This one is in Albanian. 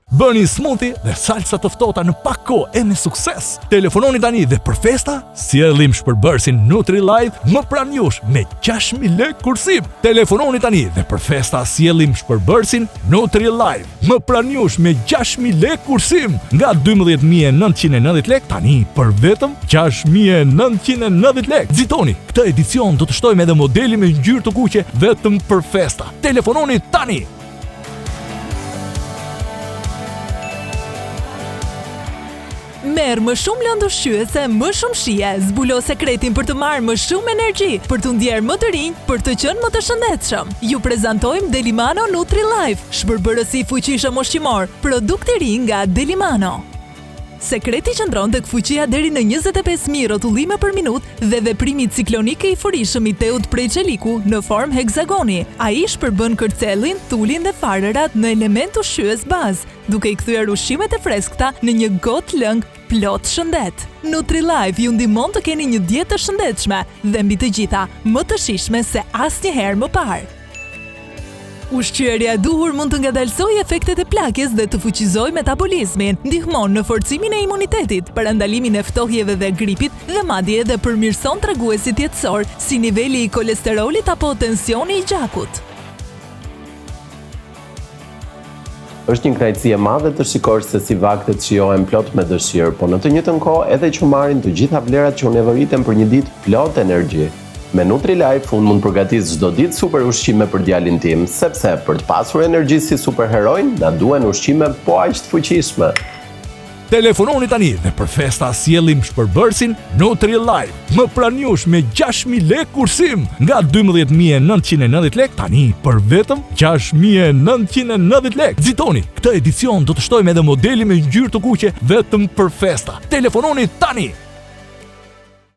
Bëni smoothie dhe salsa të ftohta në pak kohë e me sukses. Telefononi tani dhe për festa, sjellim shpërbërësin Nutri-Life më pranë jush me 6.000 lekë kursim. Telefononi tani dhe për festa, sjellim shpërbërësin Nutri-Life më pranë jush me 6.000 lekë kursim. Nga 12.990 lekë tani për vetëm 6.990 lekë. Nxitoni, këtë edicion do të shtojmë edhe modeli me ngjyrë të kuqe vetëm për festa. Telefononi tani. Merë më shumë lëndë ushqyese, më shumë shije, zbulo sekretin për të marrë më shumë energji, për të ndjerë më të rinj, për të qenë më të shëndetshëm. Ju prezantojmë Delimano Nutri-Life, shpërbërësi fuqishëm ushqimor, produkt i ri nga Delimano. Sekreti qëndron tek fuqia deri në 25.000 rrotullime për minutë dhe veprimi ciklonik i furishëm i teut prej çeliku në formë heksagoni. Ai shpërbën kërcellin, thullin dhe farërat në element ushqyes bazë, duke i kthyer ushqimet e freskëta në një gotë lëng plot shëndet. Nutri-Life ju ndihmon të keni një dietë të shëndetshme dhe mbi të gjitha më të shijshme se asnjëherë më parë. Ushqyerja e duhur mund të ngadalsojë efektet e plakjes dhe të fuqizojë metabolizmin, ndihmon në forcimin e imunitetit, parandalimin e ftohjeve dhe gripit dhe madje edhe përmirëson treguesit jetësor, si niveli i kolesterolit apo tensioni i gjakut. Është një kënaqësi e madhe të shikosh se si vaktet shijohen plot me dëshirë, por në të njëjtën kohë edhe që marrin të gjitha vlerat që u nevojiten për një ditë plot energji. Me Nutri-Life unë mund përgatis çdo ditë super ushqime për djalin tim, sepse për të pasur energji si superherojnë, na duhen ushqime po aq të fuqishme. Telefononi tani dhe për festa sjellim shpërbërësin Nutri-Life më pranë jush me 6.000 lekë kursim. Nga 12.990 lekë tani për vetëm 6.990 lekë. Nxitoni, këtë edicion do të shtojmë edhe modeli me ngjyrë të kuqe vetëm për festa. Telefononi tani.